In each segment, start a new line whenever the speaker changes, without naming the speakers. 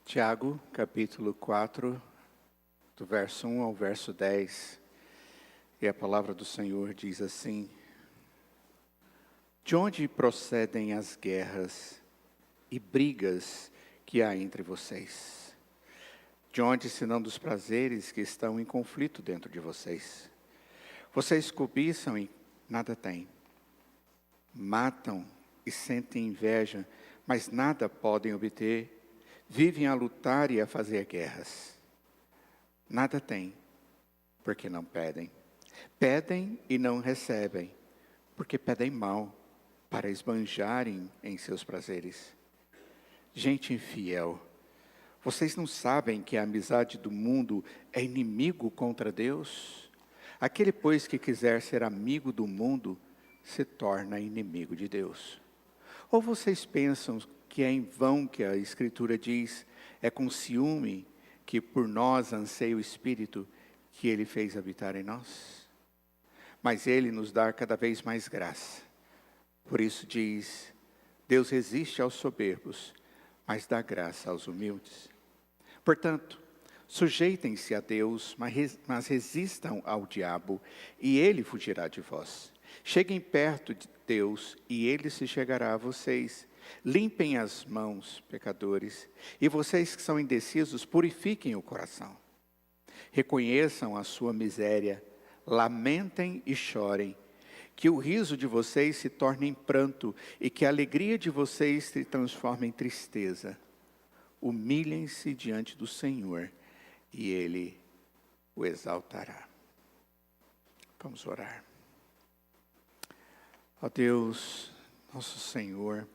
Tiago, capítulo 4, do verso 1 ao verso 10. E a palavra do Senhor diz assim: De onde procedem as guerras e brigas que há entre vocês? De onde, senão dos prazeres que estão em conflito dentro de vocês? Vocês cobiçam e nada têm. Matam e sentem inveja, mas nada podem obter. Vivem a lutar e a fazer guerras. Nada têm, porque não pedem. Pedem e não recebem, porque pedem mal, para esbanjarem em seus prazeres. Gente infiel, vocês não sabem que a amizade do mundo é inimigo contra Deus? Aquele, pois, que quiser ser amigo do mundo, se torna inimigo de Deus. Ou vocês pensam que é em vão que a Escritura diz, é com ciúme que por nós anseia o Espírito que Ele fez habitar em nós? Mas Ele nos dá cada vez mais graça. Por isso diz, Deus resiste aos soberbos, mas dá graça aos humildes. Portanto, sujeitem-se a Deus, mas resistam ao diabo, e ele fugirá de vós. Cheguem perto de Deus, e ele se chegará a vocês. Limpem as mãos, pecadores, e vocês que são indecisos, purifiquem o coração. Reconheçam a sua miséria, lamentem e chorem, que o riso de vocês se torne em pranto, e que a alegria de vocês se transforme em tristeza. Humilhem-se diante do Senhor, e Ele o exaltará. Vamos orar. Ó Deus, nosso Senhor,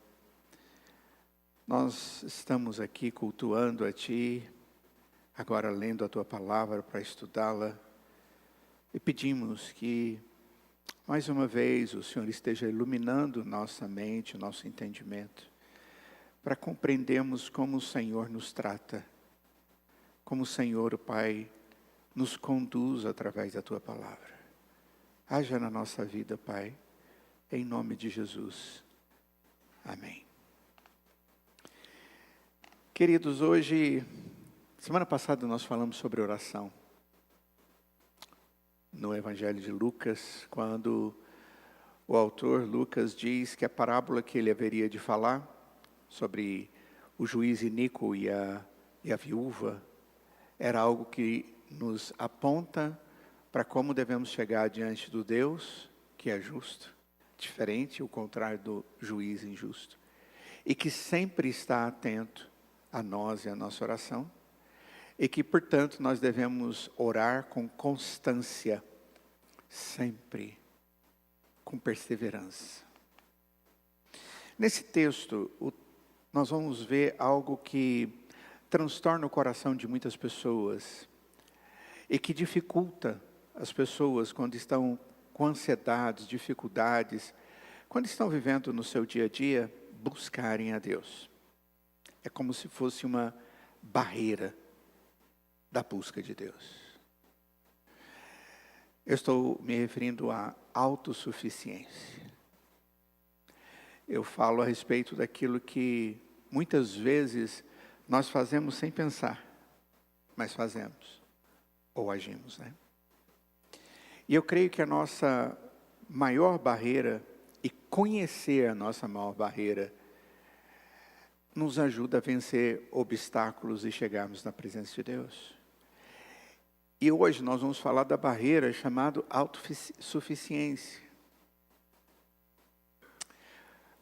nós estamos aqui cultuando a Ti, agora lendo a Tua palavra para estudá-la, e pedimos que, mais uma vez, o Senhor esteja iluminando nossa mente, nosso entendimento, para compreendermos como o Senhor nos trata, como o Senhor, o Pai, nos conduz através da Tua palavra. Haja na nossa vida, Pai, em nome de Jesus. Amém. Queridos, semana passada nós falamos sobre oração. No Evangelho de Lucas, quando o autor Lucas diz que a parábola que ele haveria de falar sobre o juiz iníquo e a viúva era algo que nos aponta para como devemos chegar diante do Deus que é justo, diferente, o contrário do juiz injusto, e que sempre está atento a nós e a nossa oração, e que, portanto, nós devemos orar com constância, sempre, com perseverança. Nesse texto, nós vamos ver algo que transtorna o coração de muitas pessoas, e que dificulta as pessoas quando estão com ansiedades, dificuldades, quando estão vivendo no seu dia a dia, buscarem a Deus. É como se fosse uma barreira da busca de Deus. Eu estou me referindo à autossuficiência. Eu falo a respeito daquilo que muitas vezes nós fazemos sem pensar, mas fazemos, ou agimos, né? E eu creio que a nossa maior barreira, e conhecer a nossa maior barreira, nos ajuda a vencer obstáculos e chegarmos na presença de Deus. E hoje nós vamos falar da barreira chamada autossuficiência.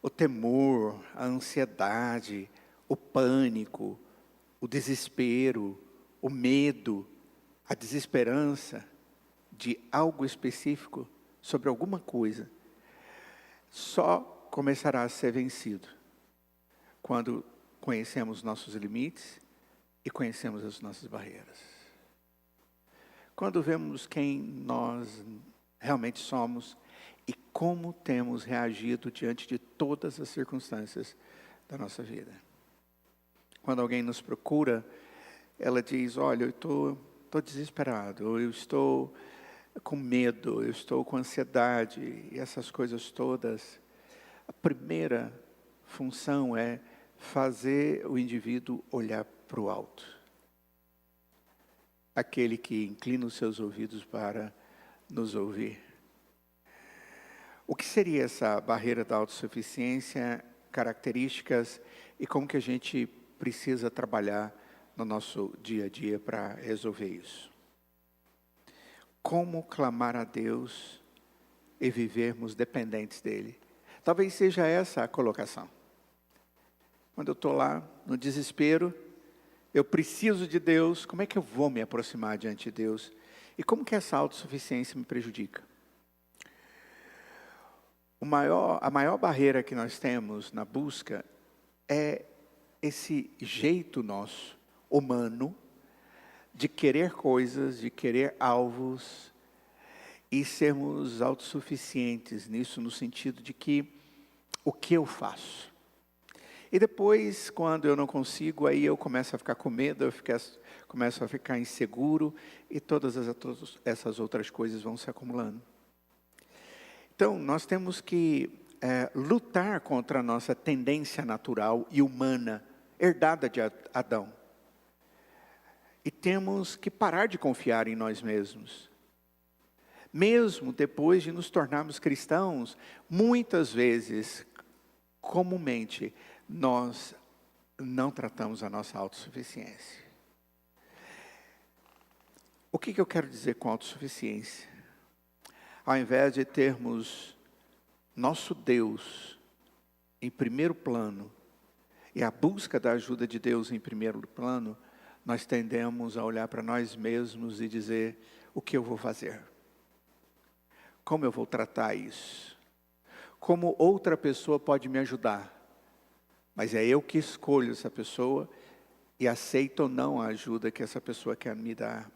O temor, a ansiedade, o pânico, o desespero, o medo, a desesperança de algo específico sobre alguma coisa, só começará a ser vencido quando conhecemos nossos limites e conhecemos as nossas barreiras. Quando vemos quem nós realmente somos e como temos reagido diante de todas as circunstâncias da nossa vida. Quando alguém nos procura, ela diz, olha, eu estou desesperado, ou eu estou com medo, eu estou com ansiedade, e essas coisas todas. A primeira função é fazer o indivíduo olhar para o alto. Aquele que inclina os seus ouvidos para nos ouvir. O que seria essa barreira da autossuficiência, características e como que a gente precisa trabalhar no nosso dia a dia para resolver isso? Como clamar a Deus e vivermos dependentes dEle? Talvez seja essa a colocação. Quando eu estou lá no desespero, eu preciso de Deus, como é que eu vou me aproximar diante de Deus? E como que essa autossuficiência me prejudica? A maior barreira que nós temos na busca é esse jeito nosso, humano, de querer coisas, de querer alvos e sermos autossuficientes nisso, no sentido de que o que eu faço? E depois, quando eu não consigo, aí eu começo a ficar com medo, começo a ficar inseguro e todas essas outras coisas vão se acumulando. Então, nós temos que lutar contra a nossa tendência natural e humana, herdada de Adão. E temos que parar de confiar em nós mesmos. Mesmo depois de nos tornarmos cristãos, muitas vezes, comumente, nós não tratamos a nossa autossuficiência. O que eu quero dizer com autossuficiência? Ao invés de termos nosso Deus em primeiro plano e a busca da ajuda de Deus em primeiro plano, nós tendemos a olhar para nós mesmos e dizer: o que eu vou fazer? Como eu vou tratar isso? Como outra pessoa pode me ajudar? Mas é eu que escolho essa pessoa e aceito ou não a ajuda que essa pessoa quer me dar.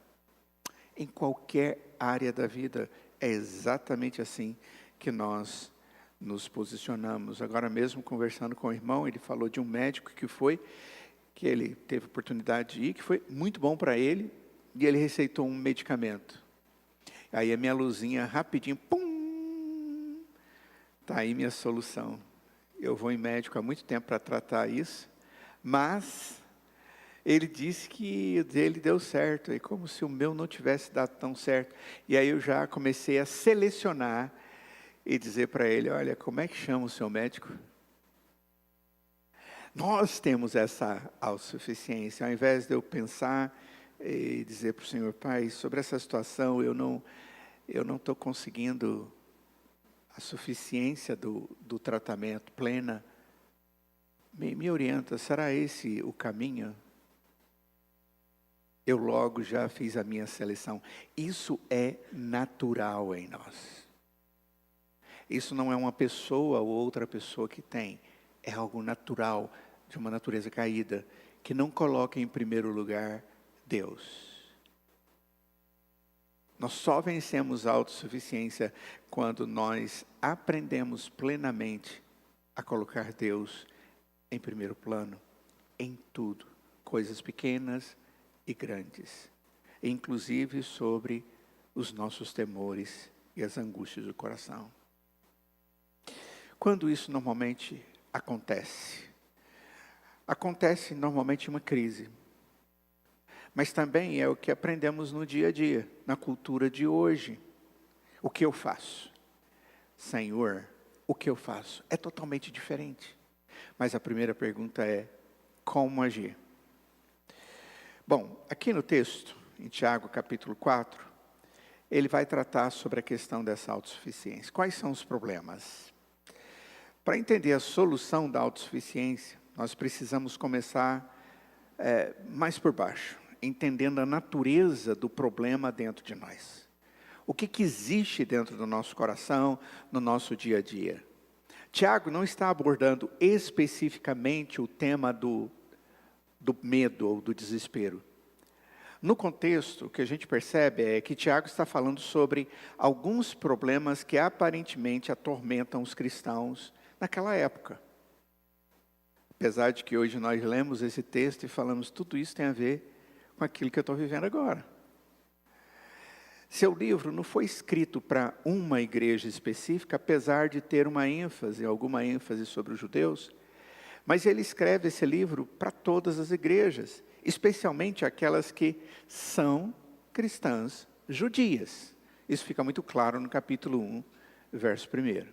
Em qualquer área da vida, é exatamente assim que nós nos posicionamos. Agora mesmo, conversando com o irmão, ele falou de um médico que ele teve oportunidade de ir, que foi muito bom para ele, e ele receitou um medicamento. Aí a minha luzinha, rapidinho, pum, está aí minha solução. Eu vou em médico há muito tempo para tratar isso, mas ele disse que o dele deu certo, e como se o meu não tivesse dado tão certo. E aí eu já comecei a selecionar e dizer para ele: olha, como é que chama o seu médico? Nós temos essa autossuficiência. Ao invés de eu pensar e dizer para o Senhor: Pai, sobre essa situação eu não estou conseguindo a suficiência do tratamento plena, me orienta, será esse o caminho? Eu logo já fiz a minha seleção. Isso é natural em nós. Isso não é uma pessoa ou outra pessoa que tem. É algo natural, de uma natureza caída, que não coloca em primeiro lugar Deus. Nós só vencemos a autossuficiência quando nós aprendemos plenamente a colocar Deus em primeiro plano, em tudo. Coisas pequenas e grandes, inclusive sobre os nossos temores e as angústias do coração. Quando isso normalmente acontece? Acontece normalmente em uma crise, mas também é o que aprendemos no dia a dia, na cultura de hoje. O que eu faço? Senhor, o que eu faço? É totalmente diferente. Mas a primeira pergunta é: como agir? Bom, aqui no texto, em Tiago capítulo 4, ele vai tratar sobre a questão dessa autossuficiência. Quais são os problemas? Para entender a solução da autossuficiência, nós precisamos começar mais por baixo, entendendo a natureza do problema dentro de nós. O que existe dentro do nosso coração, no nosso dia a dia? Tiago não está abordando especificamente o tema do medo ou do desespero. No contexto, o que a gente percebe é que Tiago está falando sobre alguns problemas que aparentemente atormentam os cristãos naquela época. Apesar de que hoje nós lemos esse texto e falamos, tudo isso tem a ver com aquilo que eu estou vivendo agora. Seu livro não foi escrito para uma igreja específica, apesar de ter alguma ênfase sobre os judeus, Mas ele escreve esse livro para todas as igrejas, especialmente aquelas que são cristãs judias. Isso fica muito claro no capítulo 1, verso 1.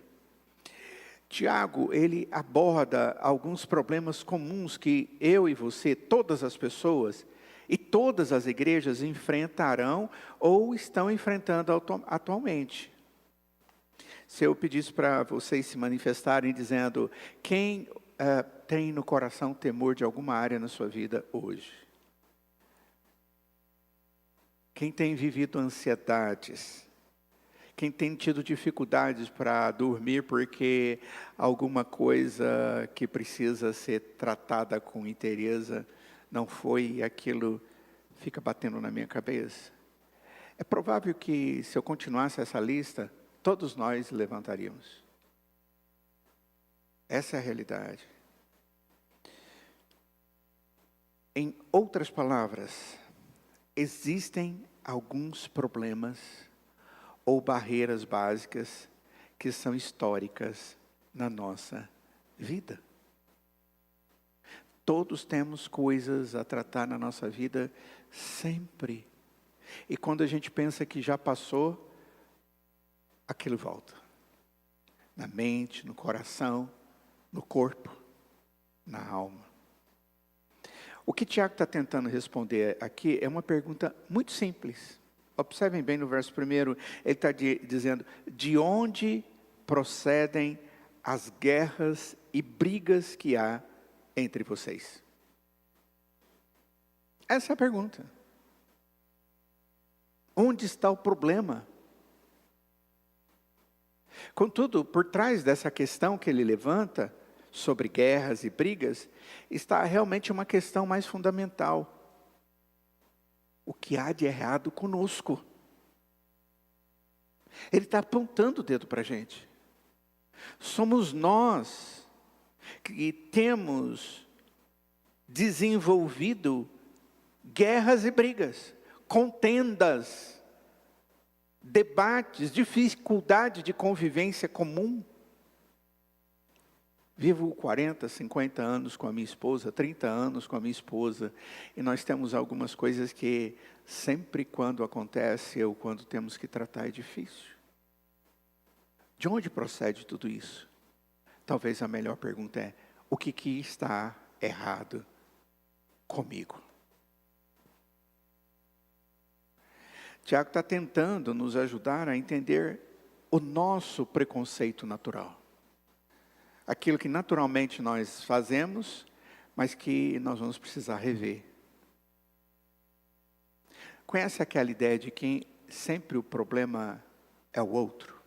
Tiago, ele aborda alguns problemas comuns que eu e você, todas as pessoas e todas as igrejas enfrentarão ou estão enfrentando atualmente. Se eu pedisse para vocês se manifestarem dizendo, quem tem no coração temor de alguma área na sua vida hoje? Quem tem vivido ansiedades? Quem tem tido dificuldades para dormir porque alguma coisa que precisa ser tratada com inteireza não foi e aquilo fica batendo na minha cabeça? É provável que se eu continuasse essa lista, todos nós levantaríamos. Essa é a realidade. Em outras palavras, existem alguns problemas ou barreiras básicas que são históricas na nossa vida. Todos temos coisas a tratar na nossa vida sempre. E quando a gente pensa que já passou, aquilo volta. Na mente, no coração, no corpo, na alma. O que Tiago está tentando responder aqui é uma pergunta muito simples. Observem bem no verso 1, ele está dizendo, de onde procedem as guerras e brigas que há entre vocês? Essa é a pergunta. Onde está o problema? Contudo, por trás dessa questão que ele levanta, sobre guerras e brigas, está realmente uma questão mais fundamental. O que há de errado conosco? Ele está apontando o dedo para a gente. Somos nós que temos desenvolvido guerras e brigas, contendas, debates, dificuldade de convivência comum. Vivo 40, 50 anos com a minha esposa, 30 anos com a minha esposa, e nós temos algumas coisas que sempre quando acontece ou quando temos que tratar é difícil. De onde procede tudo isso? Talvez a melhor pergunta é, o que está errado comigo? Tiago está tentando nos ajudar a entender o nosso preconceito natural. Aquilo que naturalmente nós fazemos, mas que nós vamos precisar rever. Conhece aquela ideia de que sempre o problema é o outro?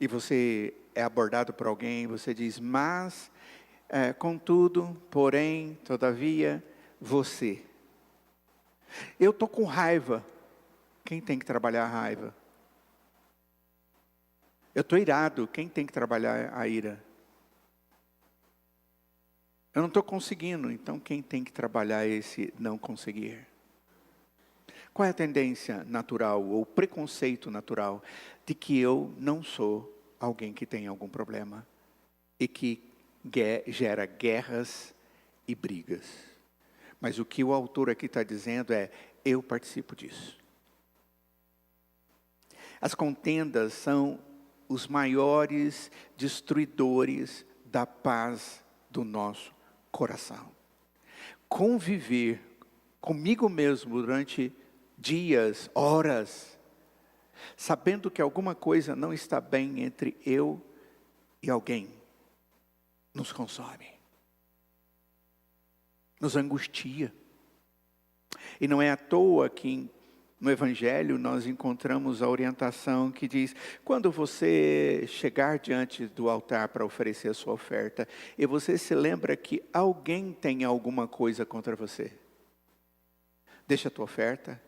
E você é abordado por alguém, você diz, mas, contudo, porém, todavia, você. Eu estou com raiva. Quem tem que trabalhar a raiva? Eu estou irado. Quem tem que trabalhar a ira? Eu não estou conseguindo. Então, quem tem que trabalhar esse não conseguir? Qual é a tendência natural ou preconceito natural de que eu não sou alguém que tem algum problema e que gera guerras e brigas? Mas o que o autor aqui está dizendo é, eu participo disso. As contendas são os maiores destruidores da paz do nosso coração. Conviver comigo mesmo durante dias, horas, sabendo que alguma coisa não está bem entre eu e alguém, nos consome, nos angustia. E não é à toa que no Evangelho nós encontramos a orientação que diz, quando você chegar diante do altar para oferecer a sua oferta, e você se lembra que alguém tem alguma coisa contra você, deixa a tua oferta,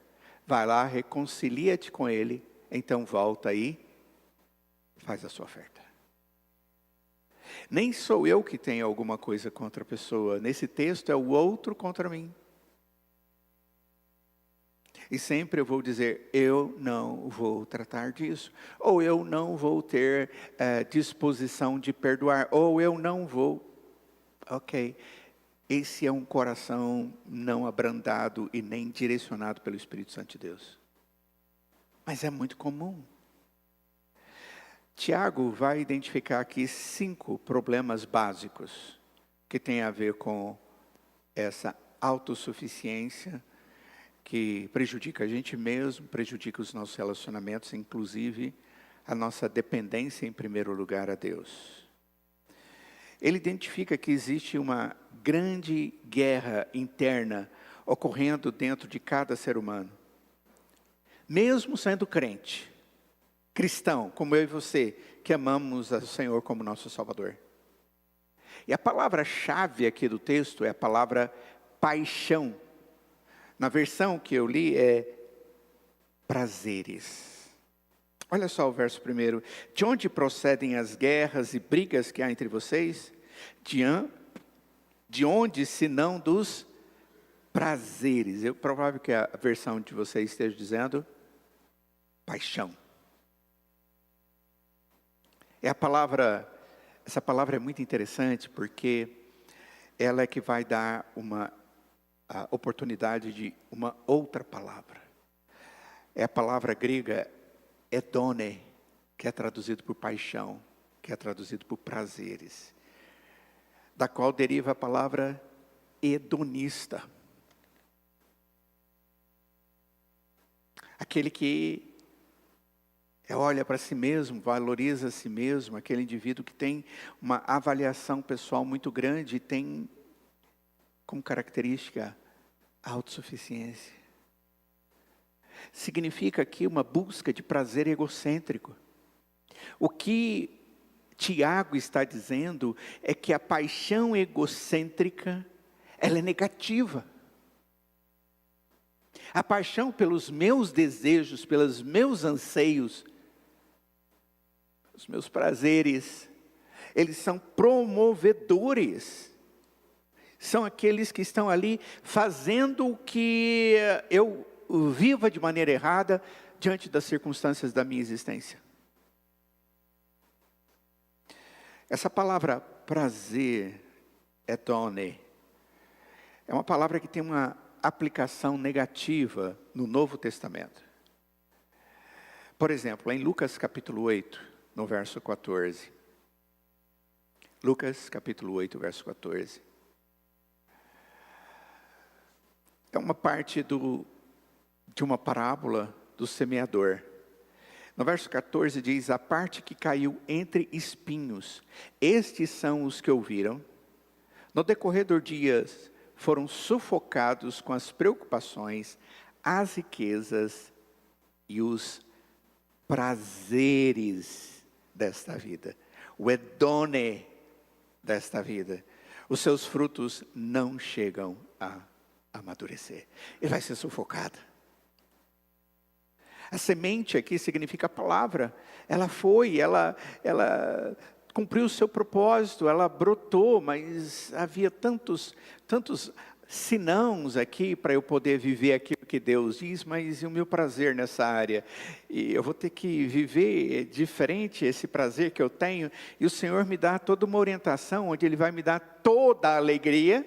vai lá, reconcilia-te com ele, então volta aí, faz a sua oferta. Nem sou eu que tenho alguma coisa contra a pessoa, nesse texto é o outro contra mim. E sempre eu vou dizer, eu não vou tratar disso. Ou eu não vou ter disposição de perdoar. Ou eu não vou. Ok. Esse é um coração não abrandado e nem direcionado pelo Espírito Santo de Deus. Mas é muito comum. Tiago vai identificar aqui 5 problemas básicos que têm a ver com essa autossuficiência que prejudica a gente mesmo, prejudica os nossos relacionamentos, inclusive a nossa dependência em primeiro lugar a Deus. Ele identifica que existe uma grande guerra interna ocorrendo dentro de cada ser humano. Mesmo sendo crente, cristão, como eu e você, que amamos o Senhor como nosso Salvador. E a palavra-chave aqui do texto é a palavra paixão. Na versão que eu li é prazeres. Olha só o verso 1. De onde procedem as guerras e brigas que há entre vocês? De onde, senão dos prazeres? É provável que a versão de vocês esteja dizendo paixão. Essa palavra é muito interessante porque ela é que vai dar a oportunidade de uma outra palavra. É a palavra grega hedone, que é traduzido por paixão, que é traduzido por prazeres, da qual deriva a palavra hedonista. Aquele que olha para si mesmo, valoriza a si mesmo, aquele indivíduo que tem uma avaliação pessoal muito grande e tem como característica a autossuficiência. Significa aqui uma busca de prazer egocêntrico. O que Tiago está dizendo é que a paixão egocêntrica, ela é negativa. A paixão pelos meus desejos, pelos meus anseios, os meus prazeres, eles são promovedores. São aqueles que estão ali fazendo que eu viva de maneira errada diante das circunstâncias da minha existência. Essa palavra prazer, hedone, é uma palavra que tem uma aplicação negativa no Novo Testamento. Por exemplo, em Lucas capítulo 8, no verso 14. Lucas capítulo 8, verso 14. É uma parte de uma parábola do semeador. No verso 14 diz, a parte que caiu entre espinhos. Estes são os que ouviram. No decorrer dos dias, foram sufocados com as preocupações, as riquezas e os prazeres desta vida. O hedone desta vida. Os seus frutos não chegam a amadurecer. Ele vai ser sufocado. A semente aqui significa a palavra. Ela cumpriu o seu propósito, ela brotou, mas havia tantos senãos aqui para eu poder viver aquilo que Deus diz, mas e o meu prazer nessa área? E eu vou ter que viver diferente esse prazer que eu tenho, e o Senhor me dá toda uma orientação, onde Ele vai me dar toda a alegria,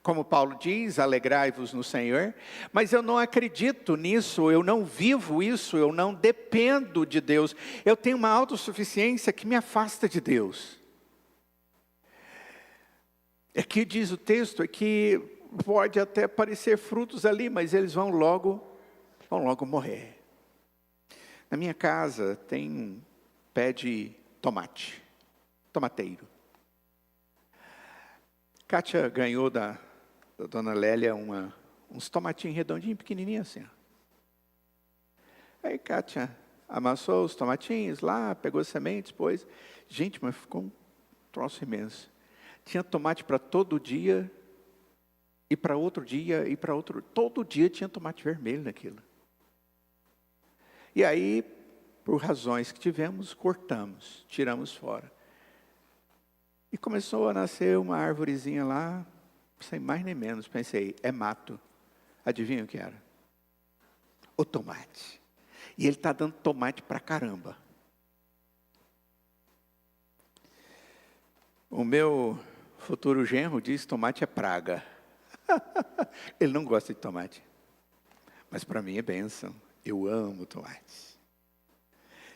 como Paulo diz, alegrai-vos no Senhor, mas eu não acredito nisso, eu não vivo isso, eu não dependo de Deus, eu tenho uma autossuficiência que me afasta de Deus. Aqui diz o texto, é que pode até aparecer frutos ali, mas eles vão logo morrer. Na minha casa tem um pé de tomate, tomateiro. Kátia ganhou da dona Lélia uns tomatinhos redondinhos, pequenininhos assim. Aí Kátia amassou os tomatinhos lá, pegou as sementes, pôs. Gente, mas ficou um troço imenso. Tinha tomate para todo dia, e para outro dia, e para outro. Todo dia tinha tomate vermelho naquilo. E aí, por razões que tivemos, cortamos, tiramos fora. E começou a nascer uma árvorezinha lá, sem mais nem menos. Pensei, é mato. Adivinha o que era? o tomate. E ele está dando tomate para caramba. O meu futuro genro diz que tomate é praga. Ele não gosta de tomate. Mas para mim é bênção. Eu amo tomate.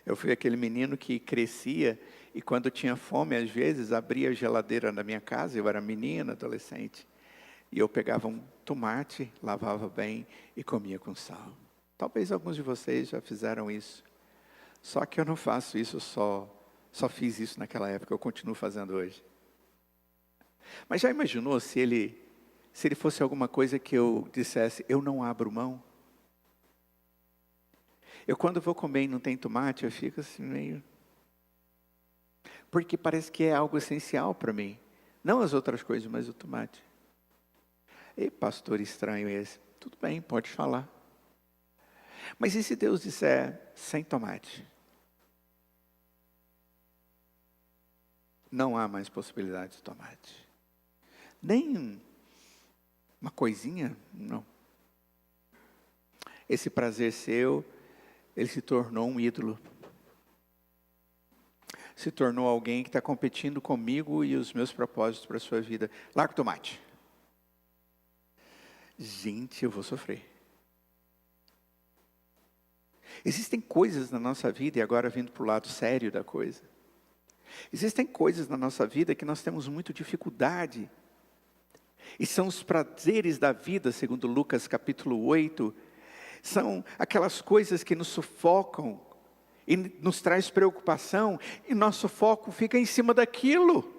Eu fui aquele menino que crescia e quando tinha fome, às vezes, abria a geladeira da minha casa. Eu era menino, adolescente. E eu pegava um tomate, lavava bem e comia com sal. Talvez alguns de vocês já fizeram isso. Só que eu não faço isso só fiz isso naquela época, eu continuo fazendo hoje. Mas já imaginou se ele fosse alguma coisa que eu dissesse, eu não abro mão? Eu quando vou comer e não tem tomate, eu fico assim meio... Porque parece que é algo essencial para mim. Não as outras coisas, mas o tomate. Ei, pastor estranho esse. Tudo bem, pode falar. Mas e se Deus disser sem tomate? Não há mais possibilidade de tomate. Nem uma coisinha, não. Esse prazer seu, ele se tornou um ídolo. Se tornou alguém que está competindo comigo e os meus propósitos para a sua vida. Larga o tomate. Gente, eu vou sofrer. Existem coisas na nossa vida, e agora vindo para o lado sério da coisa. Existem coisas na nossa vida que nós temos muita dificuldade. E são os prazeres da vida, segundo Lucas capítulo 8. São aquelas coisas que nos sufocam e nos traz preocupação. E nosso foco fica em cima daquilo.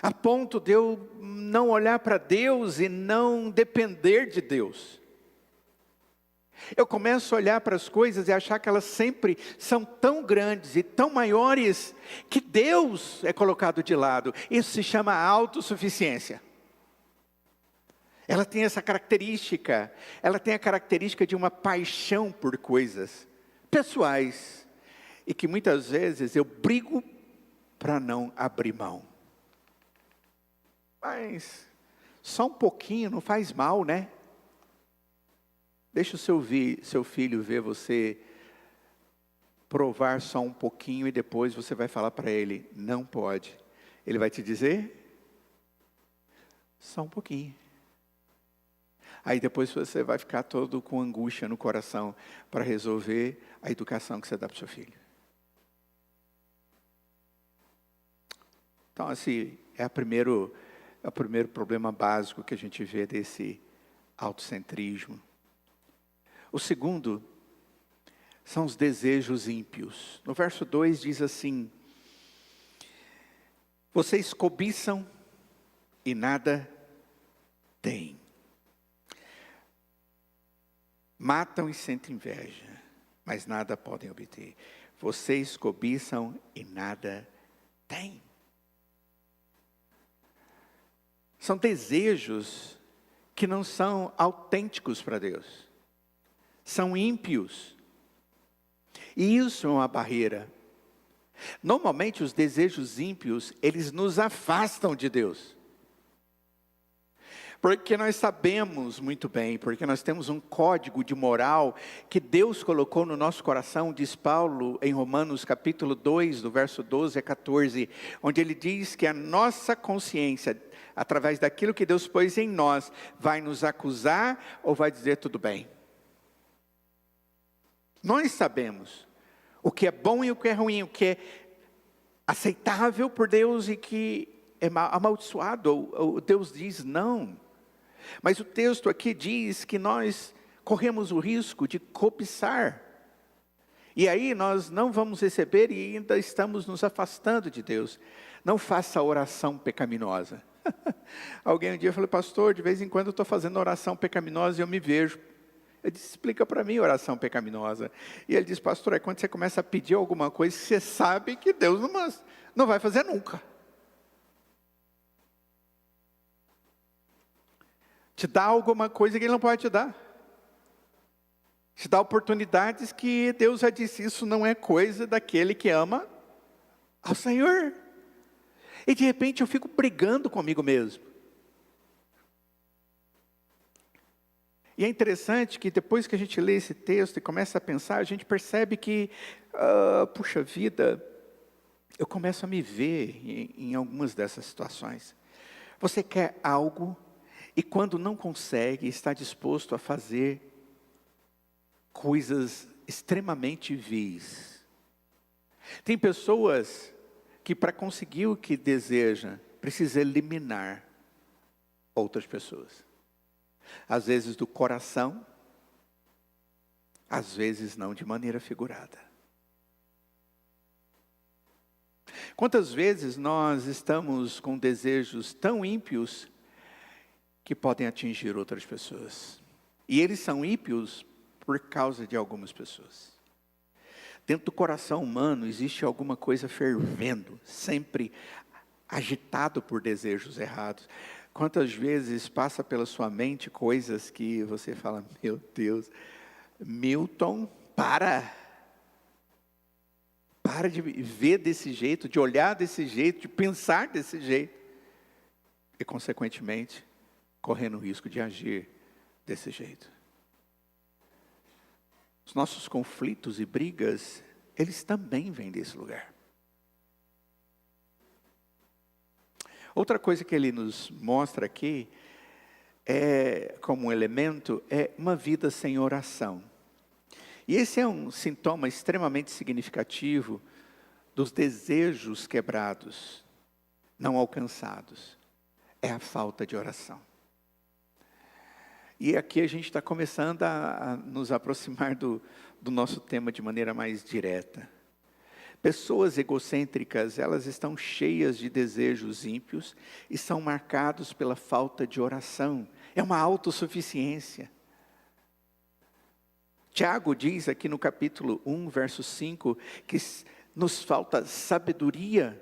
A ponto de eu não olhar para Deus e não depender de Deus. Eu começo a olhar para as coisas e achar que elas sempre são tão grandes e tão maiores que Deus é colocado de lado. Isso se chama autossuficiência. Ela tem essa característica. Ela tem a característica de uma paixão por coisas pessoais. E que muitas vezes eu brigo para não abrir mão. Mas só um pouquinho não faz mal, né? Deixa o seu filho ver você provar só um pouquinho e depois você vai falar para ele, não pode. Ele vai te dizer, só um pouquinho. Aí depois você vai ficar todo com angústia no coração para resolver a educação que você dá para o seu filho. Então, assim, é o primeiro problema básico que a gente vê desse autocentrismo. O segundo são os desejos ímpios. No verso 2 diz assim, vocês cobiçam e nada têm. Matam e sentem inveja, mas nada podem obter. Vocês cobiçam e nada têm. São desejos que não são autênticos para Deus. São ímpios. E isso é uma barreira. Normalmente os desejos ímpios, eles nos afastam de Deus. Porque nós sabemos muito bem, porque nós temos um código de moral que Deus colocou no nosso coração, diz Paulo em Romanos capítulo 2, do verso 12 a 14, onde ele diz que a nossa consciência, através daquilo que Deus pôs em nós, vai nos acusar ou vai dizer tudo bem. Nós sabemos o que é bom e o que é ruim, o que é aceitável por Deus e que é amaldiçoado, ou Deus diz não. Mas o texto aqui diz que nós corremos o risco de cobiçar. E aí nós não vamos receber e ainda estamos nos afastando de Deus. Não faça oração pecaminosa. Alguém um dia falou, pastor, de vez em quando eu estou fazendo oração pecaminosa e eu me vejo. Eu disse, explica para mim oração pecaminosa. E ele diz, pastor, é quando você começa a pedir alguma coisa que você sabe que Deus não vai fazer nunca. Te dá alguma coisa que Ele não pode te dar. Te dá oportunidades que Deus já disse, isso não é coisa daquele que ama ao Senhor. E de repente eu fico brigando comigo mesmo. E é interessante que depois que a gente lê esse texto e começa a pensar, a gente percebe que, puxa vida, eu começo a me ver em algumas dessas situações. Você quer algo e quando não consegue, está disposto a fazer coisas extremamente vis. Tem pessoas que para conseguir o que deseja, precisa eliminar outras pessoas. Às vezes do coração, às vezes não de maneira figurada. Quantas vezes nós estamos com desejos tão ímpios que podem atingir outras pessoas. E eles são ímpios por causa de algumas pessoas. Dentro do coração humano existe alguma coisa fervendo, sempre agitado por desejos errados. Quantas vezes passa pela sua mente coisas que você fala, meu Deus, Milton, para de ver desse jeito, de olhar desse jeito, de pensar desse jeito. E consequentemente, correndo o risco de agir desse jeito. Os nossos conflitos e brigas, eles também vêm desse lugar. Outra coisa que ele nos mostra aqui, como um elemento, é uma vida sem oração. E esse é um sintoma extremamente significativo dos desejos quebrados, não alcançados. É a falta de oração. E aqui a gente está começando a nos aproximar do nosso tema de maneira mais direta. Pessoas egocêntricas, elas estão cheias de desejos ímpios e são marcados pela falta de oração. É uma autossuficiência. Tiago diz aqui no capítulo 1, verso 5, que nos falta sabedoria.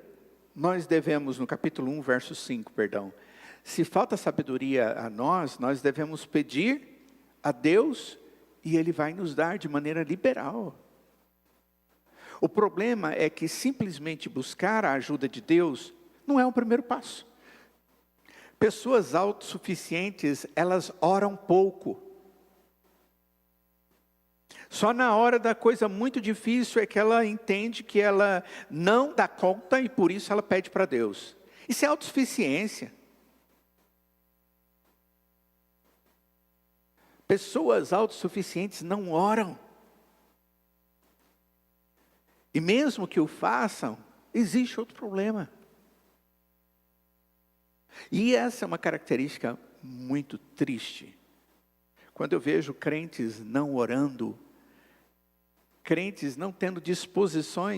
Nós devemos, no capítulo 1, verso 5, perdão. Se falta sabedoria a nós devemos pedir a Deus e Ele vai nos dar de maneira liberal. O problema é que simplesmente buscar a ajuda de Deus não é o primeiro passo. Pessoas autossuficientes, elas oram pouco. Só na hora da coisa muito difícil é que ela entende que ela não dá conta e por isso ela pede para Deus. Isso é autossuficiência. Pessoas autossuficientes não oram. E mesmo que o façam, existe outro problema. E essa é uma característica muito triste. Quando eu vejo crentes não orando, crentes não tendo disposição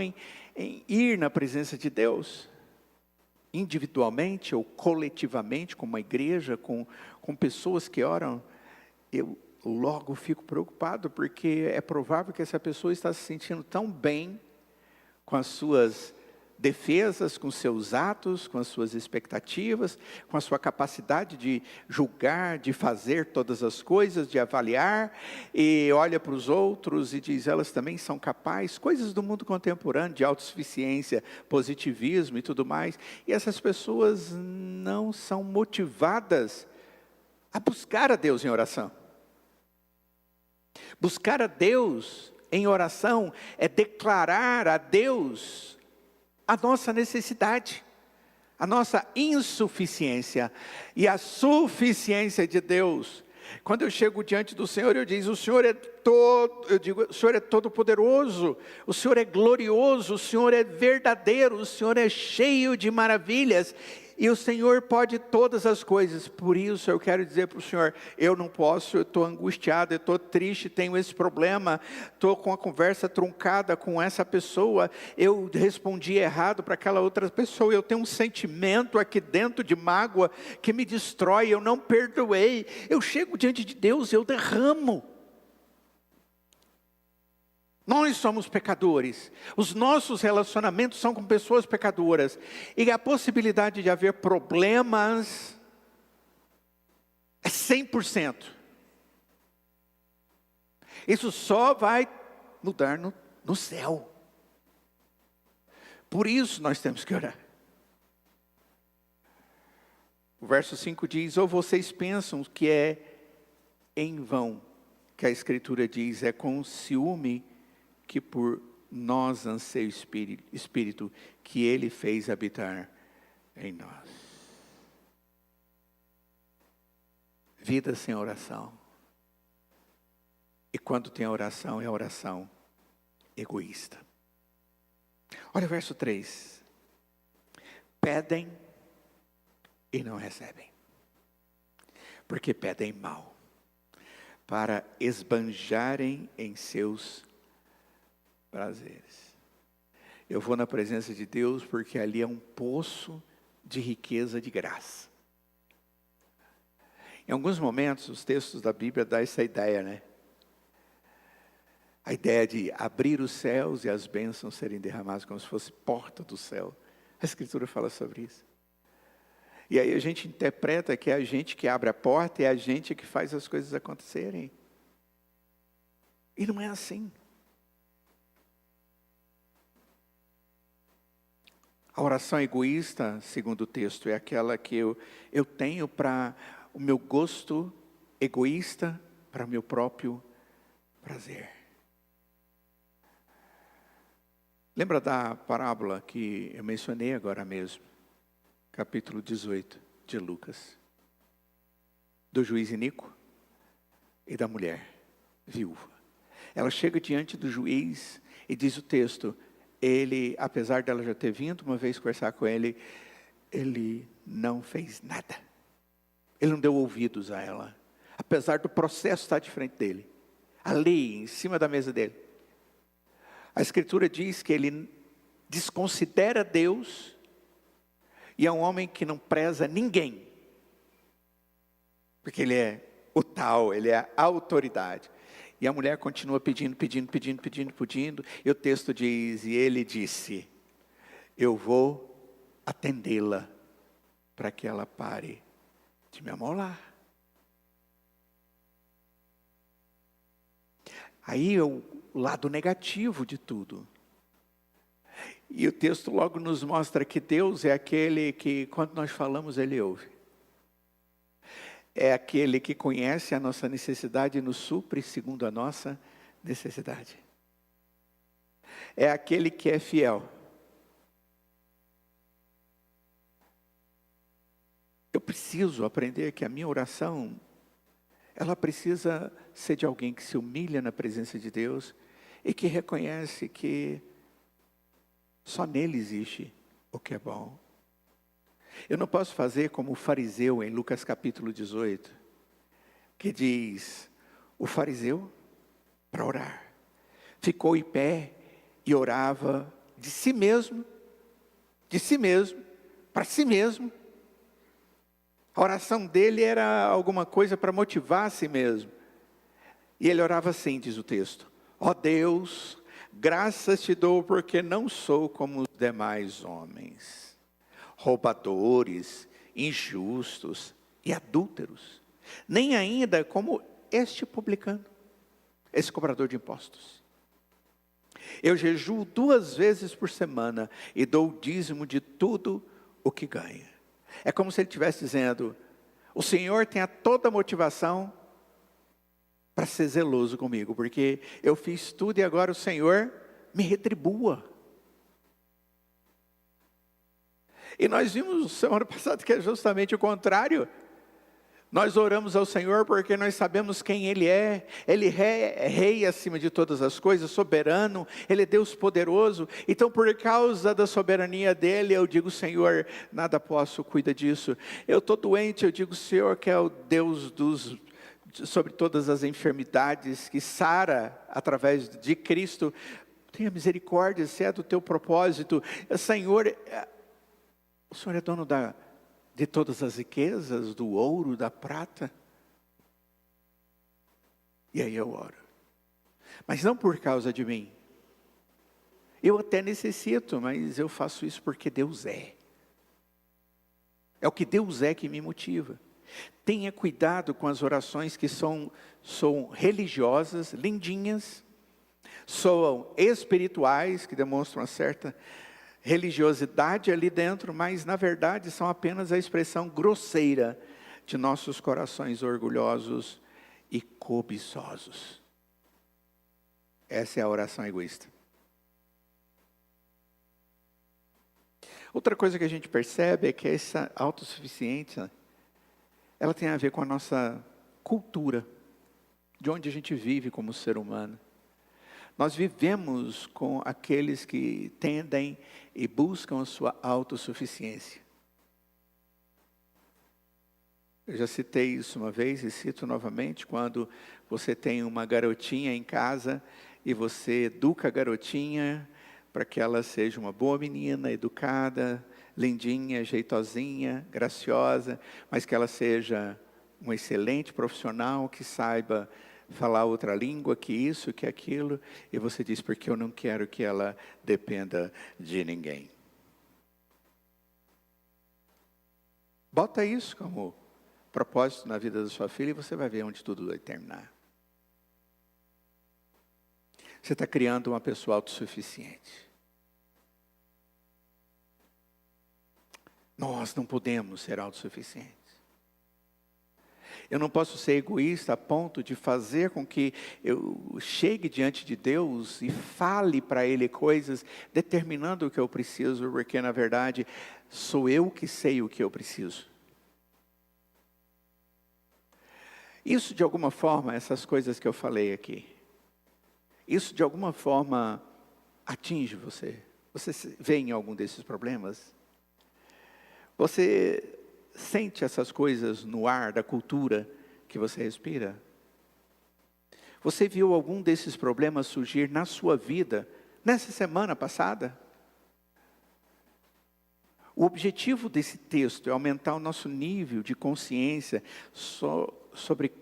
em ir na presença de Deus, individualmente ou coletivamente, como uma igreja, com pessoas que oram, eu logo fico preocupado, porque é provável que essa pessoa está se sentindo tão bem com as suas defesas, com seus atos, com as suas expectativas, com a sua capacidade de julgar, de fazer todas as coisas, de avaliar, e olha para os outros e diz, elas também são capazes, coisas do mundo contemporâneo, de autossuficiência, positivismo e tudo mais, e essas pessoas não são motivadas a buscar a Deus em oração. Buscar a Deus em oração é declarar a Deus a nossa necessidade, a nossa insuficiência e a suficiência de Deus. Quando eu chego diante do Senhor, eu digo, o Senhor é todo poderoso, o Senhor é glorioso, o Senhor é verdadeiro, o Senhor é cheio de maravilhas. E o Senhor pode todas as coisas. Por isso eu quero dizer para o Senhor, eu não posso, eu estou angustiado, eu estou triste, tenho esse problema, estou com a conversa truncada com essa pessoa, eu respondi errado para aquela outra pessoa, eu tenho um sentimento aqui dentro de mágoa que me destrói, eu não perdoei. Eu chego diante de Deus, eu derramo. Nós somos pecadores, os nossos relacionamentos são com pessoas pecadoras, e a possibilidade de haver problemas é 100%. Isso só vai mudar no céu. Por isso nós temos que orar. O verso 5 diz, ou vocês pensam que é em vão que a Escritura diz, é com ciúme que por nós anseia o Espírito que Ele fez habitar em nós. Vida sem oração. E quando tem oração, é oração egoísta. Olha o verso 3. Pedem e não recebem, porque pedem mal, para esbanjarem em seus prazeres. Eu vou na presença de Deus porque ali é um poço de riqueza de graça. Em alguns momentos, os textos da Bíblia dão essa ideia, né? A ideia de abrir os céus e as bênçãos serem derramadas como se fosse porta do céu. A Escritura fala sobre isso. E aí a gente interpreta que é a gente que abre a porta, é a gente que faz as coisas acontecerem. E não é assim. A oração egoísta, segundo o texto, é aquela que eu tenho para o meu gosto egoísta, para o meu próprio prazer. Lembra da parábola que eu mencionei agora mesmo? Capítulo 18 de Lucas. Do juiz Inico e da mulher viúva. Ela chega diante do juiz e diz o texto, ele, apesar dela já ter vindo uma vez conversar com ele, ele não fez nada. Ele não deu ouvidos a ela. Apesar do processo estar de frente dele. Ali, em cima da mesa dele. A Escritura diz que ele desconsidera Deus e é um homem que não preza ninguém. Porque ele é o tal, ele é a autoridade. E a mulher continua pedindo. E o texto diz, e ele disse, eu vou atendê-la para que ela pare de me amolar. Aí é o lado negativo de tudo. E o texto logo nos mostra que Deus é aquele que, quando nós falamos, Ele ouve. É aquele que conhece a nossa necessidade e nos supre segundo a nossa necessidade. É aquele que é fiel. Eu preciso aprender que a minha oração, ela precisa ser de alguém que se humilha na presença de Deus e que reconhece que só nele existe o que é bom. Eu não posso fazer como o fariseu em Lucas capítulo 18, que diz, o fariseu, para orar, ficou em pé e orava de si mesmo, para si mesmo. A oração dele era alguma coisa para motivar a si mesmo. E ele orava assim, diz o texto, ó Deus, graças te dou porque não sou como os demais homens, roubadores, injustos e adúlteros, nem ainda como este publicano, esse cobrador de impostos. Eu jejuo 2 vezes por semana e dou o dízimo de tudo o que ganho. É como se ele estivesse dizendo, o Senhor tem toda a motivação para ser zeloso comigo, porque eu fiz tudo e agora o Senhor me retribua. E nós vimos semana passada que é justamente o contrário. Nós oramos ao Senhor porque nós sabemos quem Ele é. Ele é rei acima de todas as coisas, soberano. Ele é Deus poderoso. Então, por causa da soberania dEle, eu digo, Senhor, nada posso, cuida disso. Eu estou doente, eu digo, Senhor, que é o Deus sobre todas as enfermidades, que sara através de Cristo. Tenha misericórdia, se é do Teu propósito. Senhor, o Senhor é dono de todas as riquezas, do ouro, da prata. E aí eu oro. Mas não por causa de mim. Eu até necessito, mas eu faço isso porque Deus é. É o que Deus é que me motiva. Tenha cuidado com as orações que são religiosas, lindinhas, soam espirituais, que demonstram uma certa religiosidade ali dentro, mas na verdade são apenas a expressão grosseira de nossos corações orgulhosos e cobiçosos. Essa é a oração egoísta. Outra coisa que a gente percebe é que essa autossuficiência, ela tem a ver com a nossa cultura, de onde a gente vive como ser humano. Nós vivemos com aqueles que tendem e buscam a sua autossuficiência. Eu já citei isso uma vez e cito novamente, quando você tem uma garotinha em casa e você educa a garotinha para que ela seja uma boa menina, educada, lindinha, jeitosinha, graciosa, mas que ela seja um excelente profissional, que saiba falar outra língua, que isso, que aquilo, e você diz, porque eu não quero que ela dependa de ninguém. Bota isso como propósito na vida da sua filha e você vai ver onde tudo vai terminar. Você está criando uma pessoa autossuficiente. Nós não podemos ser autossuficientes. Eu não posso ser egoísta a ponto de fazer com que eu chegue diante de Deus e fale para Ele coisas determinando o que eu preciso, porque na verdade sou eu que sei o que eu preciso. Isso de alguma forma, essas coisas que eu falei aqui, isso de alguma forma atinge você? Você vê em algum desses problemas? Você sente essas coisas no ar da cultura que você respira? Você viu algum desses problemas surgir na sua vida nessa semana passada? O objetivo desse texto é aumentar o nosso nível de consciência sobre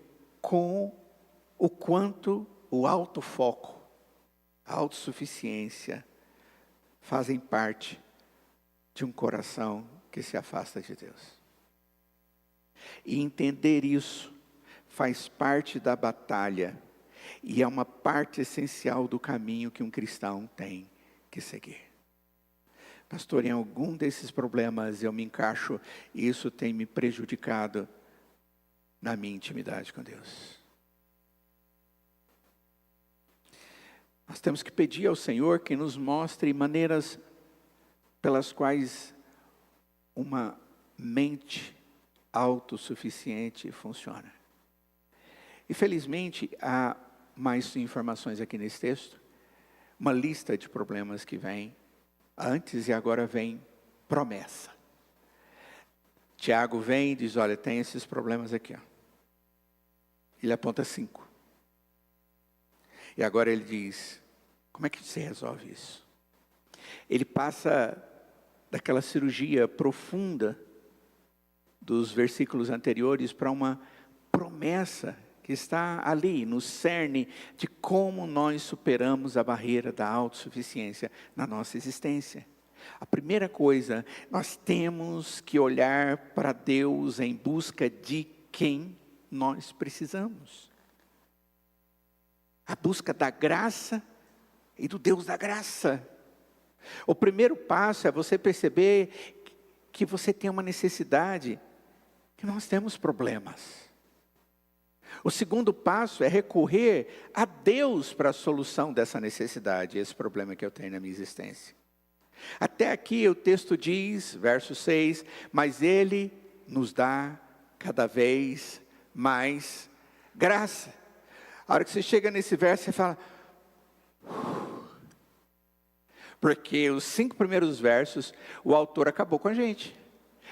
o quanto o autofoco, a autossuficiência fazem parte de um coração que se afasta de Deus. E entender isso faz parte da batalha e é uma parte essencial do caminho que um cristão tem que seguir. Pastor, em algum desses problemas eu me encaixo e isso tem me prejudicado na minha intimidade com Deus. Nós temos que pedir ao Senhor que nos mostre maneiras pelas quais uma mente autossuficiente funciona. E felizmente há mais informações aqui nesse texto, uma lista de problemas que vem antes e agora vem promessa. Tiago vem e diz, olha, tem esses problemas aqui. Ó. Ele aponta 5. E agora ele diz, como é que se resolve isso? Ele passa daquela cirurgia profunda dos versículos anteriores para uma promessa que está ali no cerne de como nós superamos a barreira da autossuficiência na nossa existência. A primeira coisa, nós temos que olhar para Deus em busca de quem nós precisamos. A busca da graça e do Deus da graça. O primeiro passo é você perceber que você tem uma necessidade, que nós temos problemas. O segundo passo é recorrer a Deus para a solução dessa necessidade, esse problema que eu tenho na minha existência. Até aqui o texto diz, verso 6, mas Ele nos dá cada vez mais graça. A hora que você chega nesse verso, você fala... Porque os 5 primeiros versos, o autor acabou com a gente.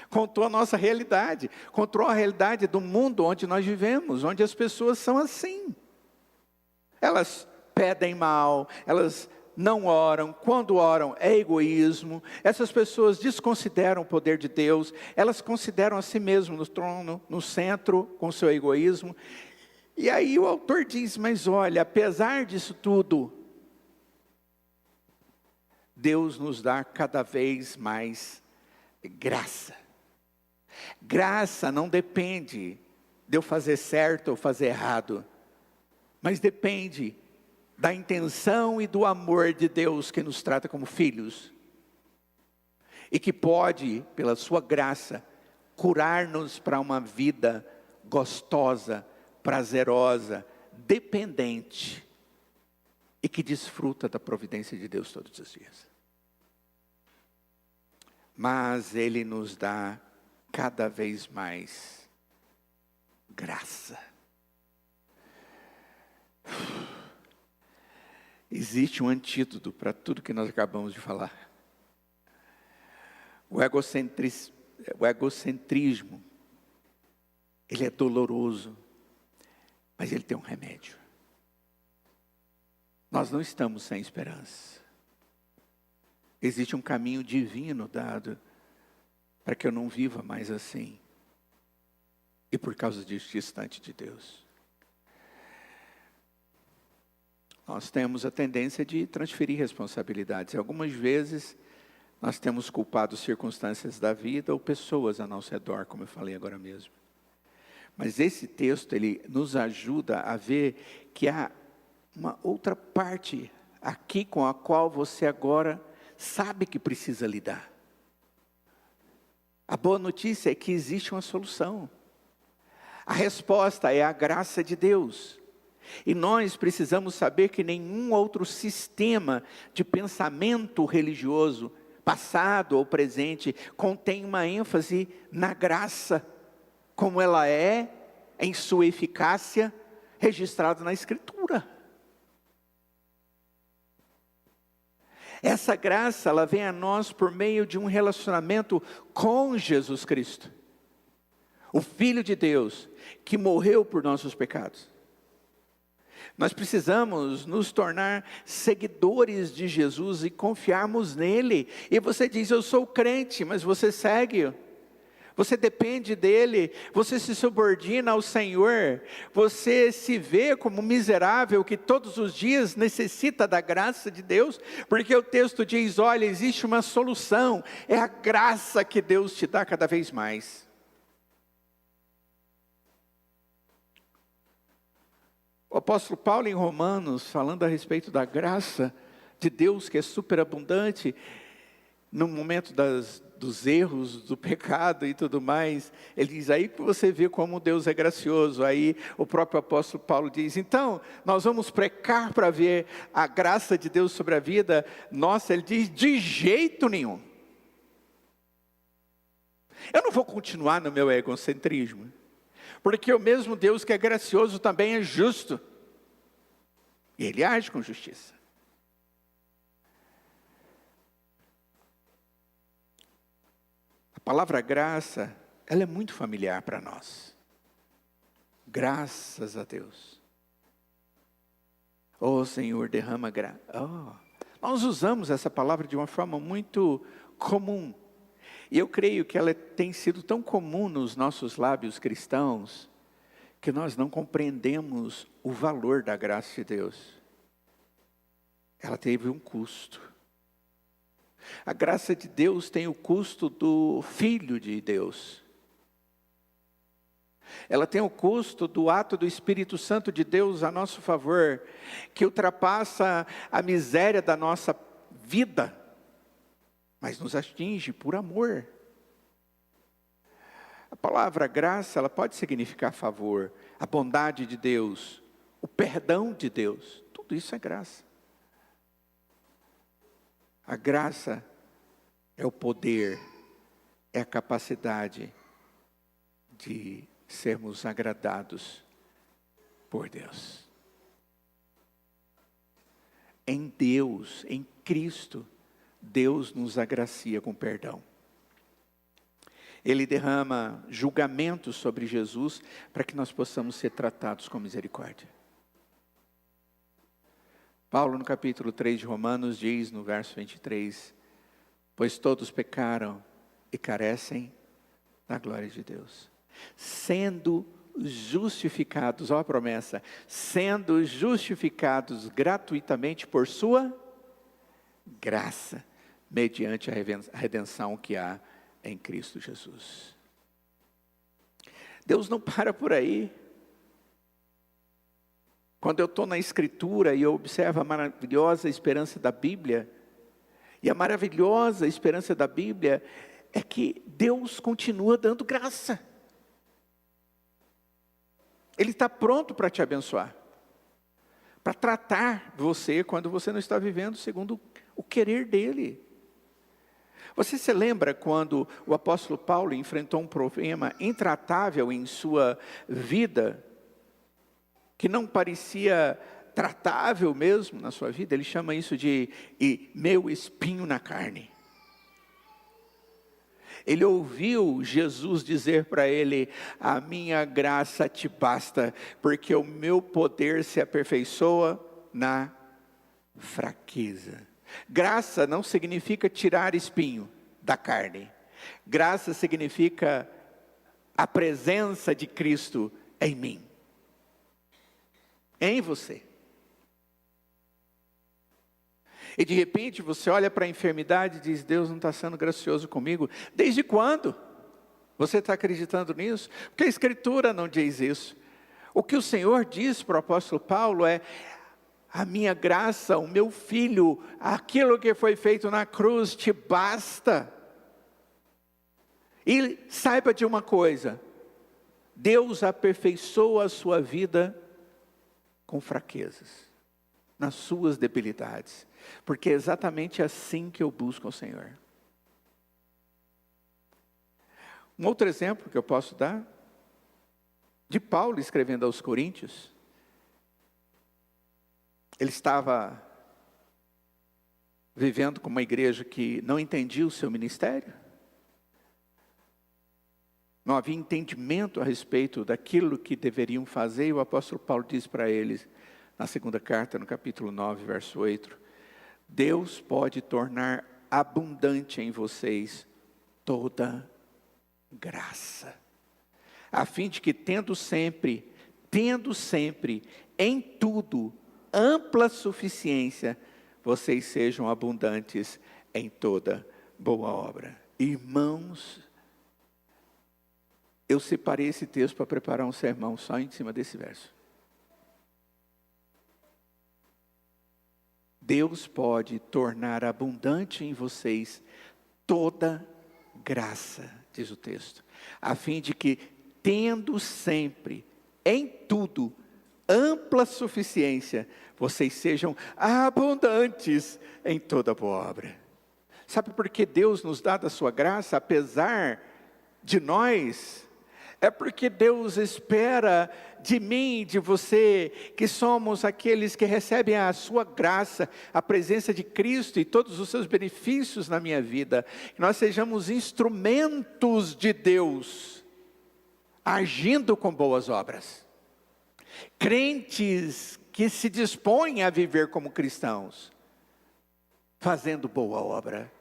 Contou a nossa realidade. Contou a realidade do mundo onde nós vivemos, onde as pessoas são assim. Elas pedem mal, elas não oram, quando oram é egoísmo. Essas pessoas desconsideram o poder de Deus, elas consideram a si mesmo no trono, no centro, com seu egoísmo. E aí o autor diz, mas olha, apesar disso tudo, Deus nos dá cada vez mais graça. Graça não depende de eu fazer certo ou fazer errado, mas depende da intenção e do amor de Deus que nos trata como filhos. E que pode, pela sua graça, curar-nos para uma vida gostosa, prazerosa, dependente e que desfruta da providência de Deus todos os dias. Mas Ele nos dá cada vez mais graça. Existe um antídoto para tudo que nós acabamos de falar. O egocentrismo, ele é doloroso, mas ele tem um remédio. Nós não estamos sem esperança. Existe um caminho divino dado para que eu não viva mais assim. E por causa disso, distante de Deus. Nós temos a tendência de transferir responsabilidades. Algumas vezes, nós temos culpado circunstâncias da vida ou pessoas ao nosso redor, como eu falei agora mesmo. Mas esse texto, ele nos ajuda a ver que há uma outra parte aqui com a qual você agora sabe que precisa lidar. A boa notícia é que existe uma solução. A resposta é a graça de Deus. E nós precisamos saber que nenhum outro sistema de pensamento religioso, passado ou presente, contém uma ênfase na graça, como ela é, em sua eficácia, registrada na Escritura. Essa graça, ela vem a nós por meio de um relacionamento com Jesus Cristo, o Filho de Deus, que morreu por nossos pecados. Nós precisamos nos tornar seguidores de Jesus e confiarmos nele. E você diz, eu sou crente, mas você segue, você depende dele, você se subordina ao Senhor, você se vê como miserável que todos os dias necessita da graça de Deus, porque o texto diz, olha, existe uma solução, é a graça que Deus te dá cada vez mais. O apóstolo Paulo em Romanos, falando a respeito da graça de Deus que é superabundante, no momento dos erros, do pecado e tudo mais, ele diz, aí que você vê como Deus é gracioso. Aí o próprio apóstolo Paulo diz, então, nós vamos pecar para ver a graça de Deus sobre a vida nossa. Ele diz, de jeito nenhum. Eu não vou continuar no meu egocentrismo, porque o mesmo Deus que é gracioso também é justo. E Ele age com justiça. A palavra graça, ela é muito familiar para nós. Graças a Deus. Oh Senhor, derrama graça. Nós usamos essa palavra de uma forma muito comum. E eu creio que ela tem sido tão comum nos nossos lábios cristãos, que nós não compreendemos o valor da graça de Deus. Ela teve um custo. A graça de Deus tem o custo do Filho de Deus. Ela tem o custo do ato do Espírito Santo de Deus a nosso favor, que ultrapassa a miséria da nossa vida, mas nos atinge por amor. A palavra graça, ela pode significar favor, a bondade de Deus, o perdão de Deus, tudo isso é graça. A graça é o poder, é a capacidade de sermos agradados por Deus. Em Deus, em Cristo, Deus nos agracia com perdão. Ele derrama julgamento sobre Jesus para que nós possamos ser tratados com misericórdia. Paulo, no capítulo 3 de Romanos, diz no verso 23, pois todos pecaram e carecem da glória de Deus, sendo justificados, olha a promessa, sendo justificados gratuitamente por sua graça, mediante a redenção que há em Cristo Jesus. Deus não para por aí. Quando eu estou na Escritura e eu observo a maravilhosa esperança da Bíblia, e a maravilhosa esperança da Bíblia é que Deus continua dando graça. Ele está pronto para te abençoar, para tratar você quando você não está vivendo segundo o querer dele. Você se lembra quando o apóstolo Paulo enfrentou um problema intratável em sua vida, que não parecia tratável mesmo na sua vida? Ele chama isso de meu espinho na carne. Ele ouviu Jesus dizer para ele: a minha graça te basta, porque o meu poder se aperfeiçoa na fraqueza. Graça não significa tirar espinho da carne. Graça significa a presença de Cristo em mim, em você. E de repente você olha para a enfermidade e diz: Deus não está sendo gracioso comigo. Desde quando você está acreditando nisso? Porque a Escritura não diz isso. O que o Senhor diz para o apóstolo Paulo é: a minha graça, o meu filho, aquilo que foi feito na cruz te basta. E saiba de uma coisa: Deus aperfeiçoa a sua vida com fraquezas, nas suas debilidades, porque é exatamente assim que eu busco ao Senhor. Um outro exemplo que eu posso dar, de Paulo escrevendo aos Coríntios. Ele estava vivendo com uma igreja que não entendia o seu ministério, não havia entendimento a respeito daquilo que deveriam fazer, e o apóstolo Paulo diz para eles, na segunda carta, no capítulo 9, verso 8, Deus pode tornar abundante em vocês toda graça, a fim de que tendo sempre, em tudo, ampla suficiência, vocês sejam abundantes em toda boa obra. Irmãos, eu separei esse texto para preparar um sermão só em cima desse verso. Deus pode tornar abundante em vocês toda graça, diz o texto, a fim de que, tendo sempre, em tudo, ampla suficiência, vocês sejam abundantes em toda boa obra. Sabe por que Deus nos dá da sua graça, apesar de nós? É porque Deus espera de mim, de você, que somos aqueles que recebem a sua graça, a presença de Cristo e todos os seus benefícios na minha vida, que nós sejamos instrumentos de Deus, agindo com boas obras. Crentes que se dispõem a viver como cristãos, fazendo boa obra,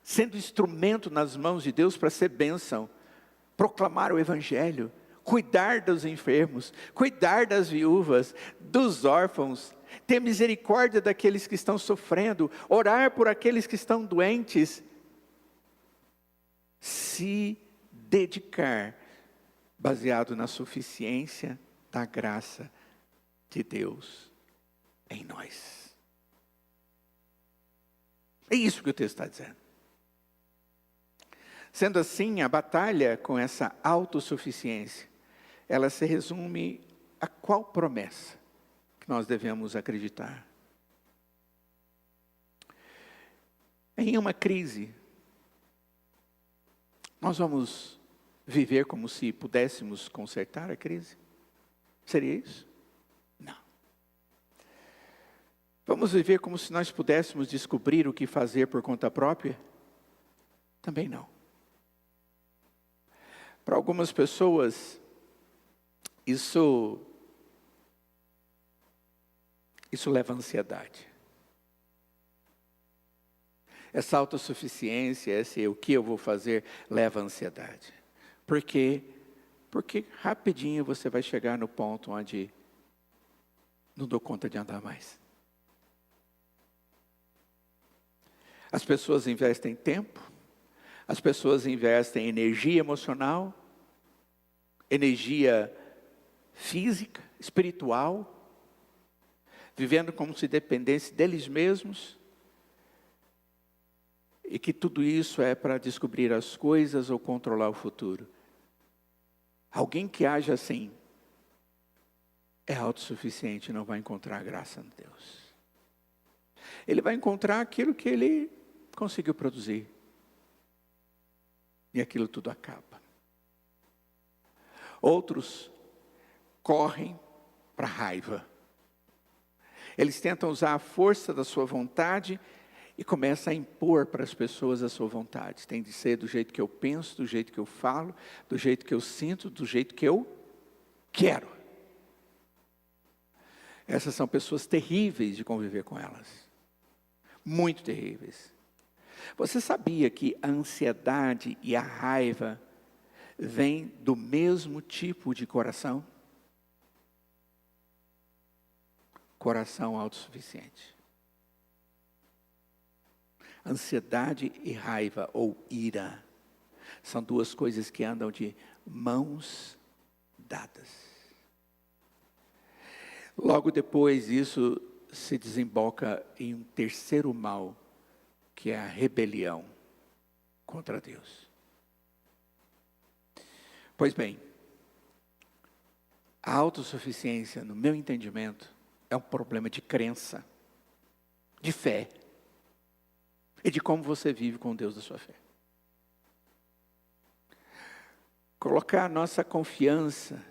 sendo instrumento nas mãos de Deus para ser bênção, proclamar o Evangelho, cuidar dos enfermos, cuidar das viúvas, dos órfãos, ter misericórdia daqueles que estão sofrendo, orar por aqueles que estão doentes, se dedicar, baseado na suficiência da graça de Deus em nós. É isso que o texto está dizendo. Sendo assim, a batalha com essa autossuficiência, ela se resume a qual promessa que nós devemos acreditar? Em uma crise, nós vamos viver como se pudéssemos consertar a crise? Seria isso? Não. Vamos viver como se nós pudéssemos descobrir o que fazer por conta própria? Também não. Para algumas pessoas, isso leva à ansiedade. Essa autossuficiência, esse o que eu vou fazer, leva à ansiedade. Por quê? Porque rapidinho você vai chegar no ponto onde não dou conta de andar mais. As pessoas investem tempo, as pessoas investem energia emocional, energia física, espiritual, vivendo como se dependesse deles mesmos, e que tudo isso é para descobrir as coisas ou controlar o futuro. Alguém que age assim, é autossuficiente, não vai encontrar graça em Deus. Ele vai encontrar aquilo que ele conseguiu produzir. E aquilo tudo acaba. Outros correm para a raiva. Eles tentam usar a força da sua vontade e começam a impor para as pessoas a sua vontade. Tem de ser do jeito que eu penso, do jeito que eu falo, do jeito que eu sinto, do jeito que eu quero. Essas são pessoas terríveis de conviver com elas. Muito terríveis. Você sabia que a ansiedade e a raiva vêm do mesmo tipo de coração? Coração autossuficiente. Ansiedade e raiva ou ira são duas coisas que andam de mãos dadas. Logo depois isso se desemboca em um terceiro mal, que é a rebelião contra Deus. Pois bem, a autossuficiência, no meu entendimento, é um problema de crença, de fé, e de como você vive com Deus da sua fé. Colocar a nossa confiança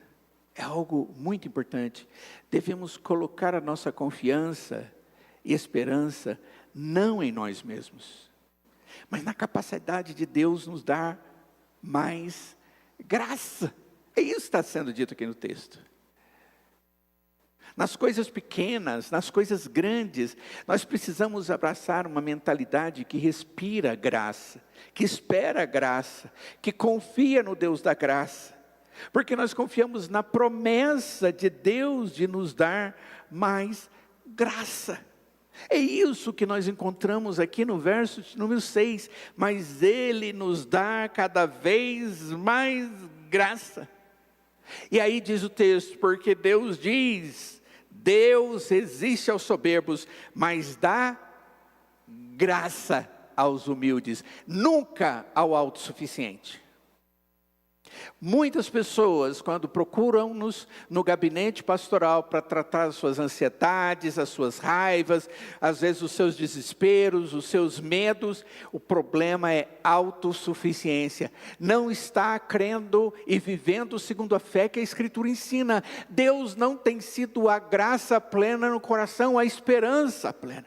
é algo muito importante. Devemos colocar a nossa confiança e esperança não em nós mesmos, mas na capacidade de Deus nos dar mais graça. É isso que está sendo dito aqui no texto. Nas coisas pequenas, nas coisas grandes, nós precisamos abraçar uma mentalidade que respira graça, que espera graça, que confia no Deus da graça. Porque nós confiamos na promessa de Deus de nos dar mais graça. É isso que nós encontramos aqui no verso número 6. Mas Ele nos dá cada vez mais graça. E aí diz o texto, porque Deus diz... Deus resiste aos soberbos, mas dá graça aos humildes, nunca ao autossuficiente. Muitas pessoas, quando procuram-nos no gabinete pastoral para tratar as suas ansiedades, as suas raivas, às vezes os seus desesperos, os seus medos, o problema é autossuficiência. Não está crendo e vivendo segundo a fé que a Escritura ensina. Deus não tem sido a graça plena no coração, a esperança plena.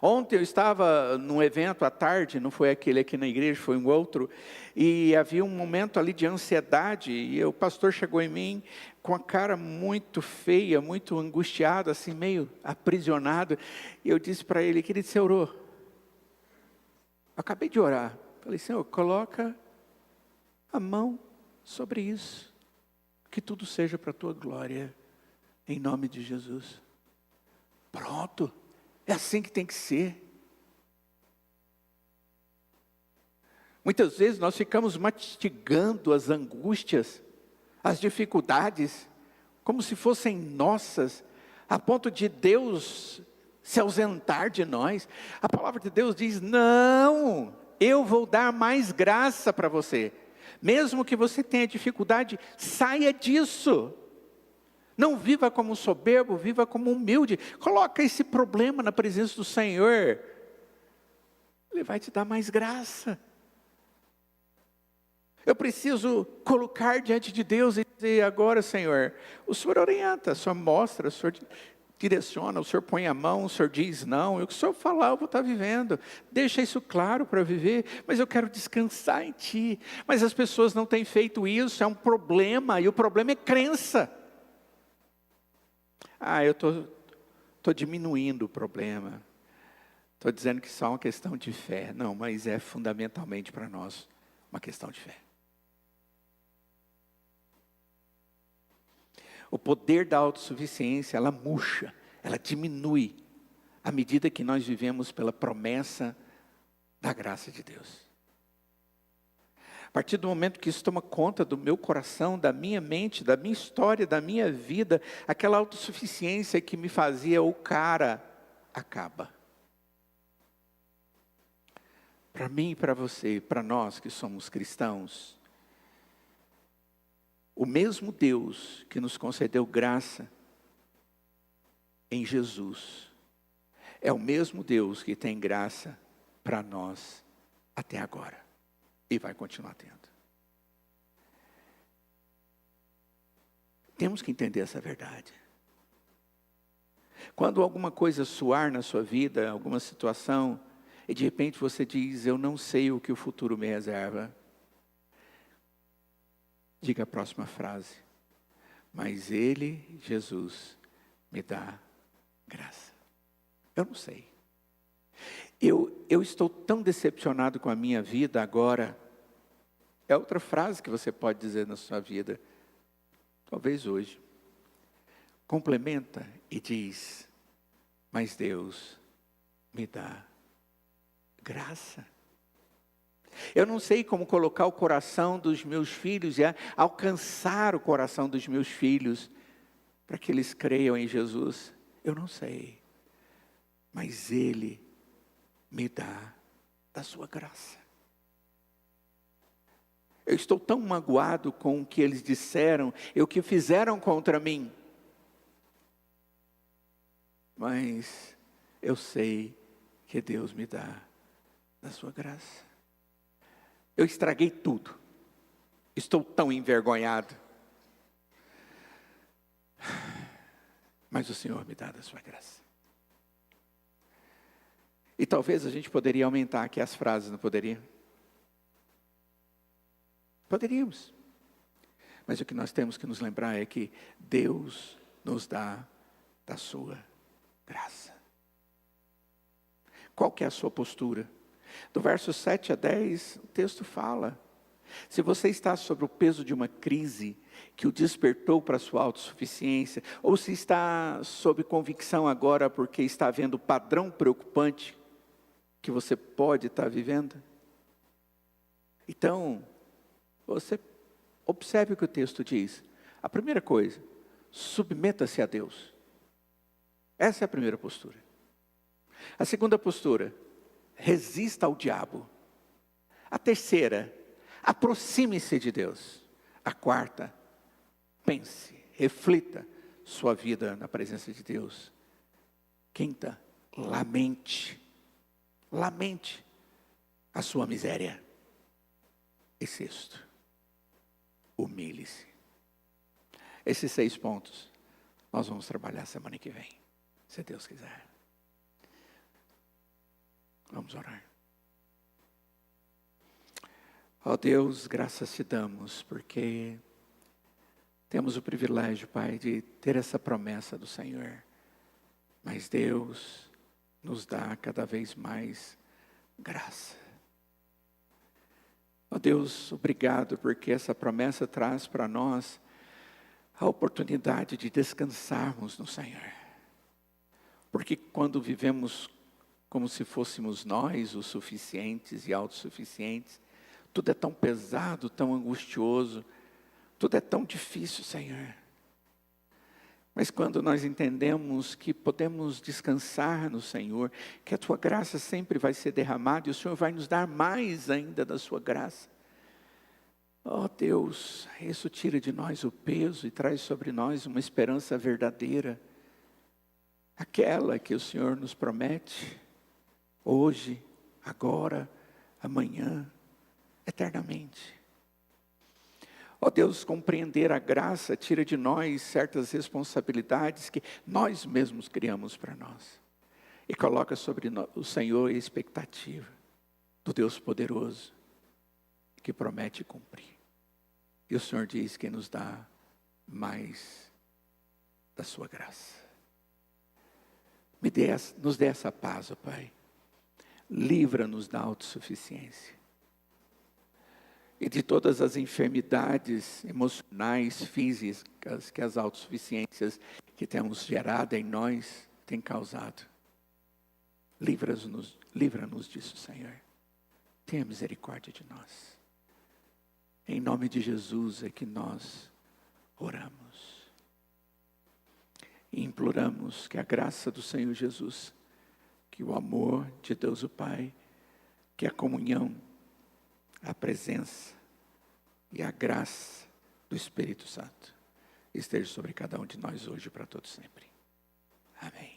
Ontem eu estava num evento à tarde, não foi aquele aqui na igreja, foi um outro, e havia um momento ali de ansiedade, e o pastor chegou em mim com a cara muito feia, muito angustiada, assim meio aprisionado, e eu disse para ele, querido, você orou? Eu acabei de orar. Falei, Senhor, coloca a mão sobre isso, que tudo seja para a tua glória, em nome de Jesus. Pronto. É assim que tem que ser. Muitas vezes nós ficamos mastigando as angústias, as dificuldades, como se fossem nossas, a ponto de Deus se ausentar de nós. A palavra de Deus diz, não, eu vou dar mais graça para você. Mesmo que você tenha dificuldade, saia disso. Não viva como soberbo, viva como humilde. Coloca esse problema na presença do Senhor. Ele vai te dar mais graça. Eu preciso colocar diante de Deus e dizer, agora Senhor, o Senhor orienta, o Senhor mostra, o Senhor direciona, o Senhor põe a mão, o Senhor diz não. E o que o Senhor falar eu vou estar vivendo. Deixa isso claro para viver, mas eu quero descansar em Ti. Mas as pessoas não têm feito isso, é um problema, e o problema é crença. Eu estou diminuindo o problema. Estou dizendo que só é uma questão de fé. Não, mas é fundamentalmente para nós uma questão de fé. O poder da autossuficiência, ela murcha, ela diminui, à medida que nós vivemos pela promessa da graça de Deus. A partir do momento que isso toma conta do meu coração, da minha mente, da minha história, da minha vida, aquela autossuficiência que me fazia o cara, acaba. Para mim e para você, para nós que somos cristãos, O mesmo Deus que nos concedeu graça em Jesus, é o mesmo Deus que tem graça para nós até agora. E vai continuar tendo. Temos que entender essa verdade. Quando alguma coisa soar na sua vida, alguma situação, e de repente você diz, eu não sei o que o futuro me reserva. Diga a próxima frase. Mas Ele, Jesus, me dá graça. Eu não sei. Eu estou tão decepcionado com a minha vida agora. É outra frase que você pode dizer na sua vida. Talvez hoje. Complementa e diz, mas Deus me dá graça. Eu não sei como colocar o coração dos meus filhos e alcançar o coração dos meus filhos para que eles creiam em Jesus. Eu não sei. Mas Ele me dá da sua graça. Eu estou tão magoado com o que eles disseram e o que fizeram contra mim. Mas eu sei que Deus me dá da sua graça. Eu estraguei tudo. Estou tão envergonhado. Mas o Senhor me dá da sua graça. E talvez a gente poderia aumentar aqui as frases, não poderia? Poderíamos. Mas o que nós temos que nos lembrar é que Deus nos dá da sua graça. Qual que é a sua postura? Do verso 7 a 10, o texto fala. Se você está sob o peso de uma crise que o despertou para a sua autossuficiência, ou se está sob convicção agora porque está vendo padrão preocupante que você pode estar vivendo, então, você observe o que o texto diz. A primeira coisa, submeta-se a Deus. Essa é a primeira postura. A segunda postura, resista ao diabo. A terceira, aproxime-se de Deus. A quarta, pense, reflita sua vida na presença de Deus. Quinta, lamente. Lamente a sua miséria. E sexto, humilhe-se. Esses 6 pontos nós vamos trabalhar semana que vem, se Deus quiser. Vamos orar. Ó Deus, graças te damos, porque temos o privilégio, Pai, de ter essa promessa do Senhor. Mas Deus nos dá cada vez mais graça. Ó Deus, obrigado, porque essa promessa traz para nós a oportunidade de descansarmos no Senhor. Porque quando vivemos como se fôssemos nós os suficientes e autossuficientes, tudo é tão pesado, tão angustioso, tudo é tão difícil, Senhor. Mas quando nós entendemos que podemos descansar no Senhor, que a Tua graça sempre vai ser derramada e o Senhor vai nos dar mais ainda da Sua graça. Ó Deus, isso tira de nós o peso e traz sobre nós uma esperança verdadeira. Aquela que o Senhor nos promete, hoje, agora, amanhã, eternamente. Ó Deus, compreender a graça tira de nós certas responsabilidades que nós mesmos criamos para nós. E coloca sobre o Senhor a expectativa do Deus poderoso, que promete cumprir. E o Senhor diz que nos dá mais da sua graça. Nos dê essa paz, ó Pai. Livra-nos da autossuficiência. E de todas as enfermidades emocionais, físicas, que as autossuficiências que temos gerado em nós têm causado. Livra-nos disso, Senhor. Tenha misericórdia de nós. Em nome de Jesus é que nós oramos. E imploramos que a graça do Senhor Jesus, que o amor de Deus o Pai, que a comunhão, a presença e a graça do Espírito Santo esteja sobre cada um de nós hoje e para todos sempre. Amém.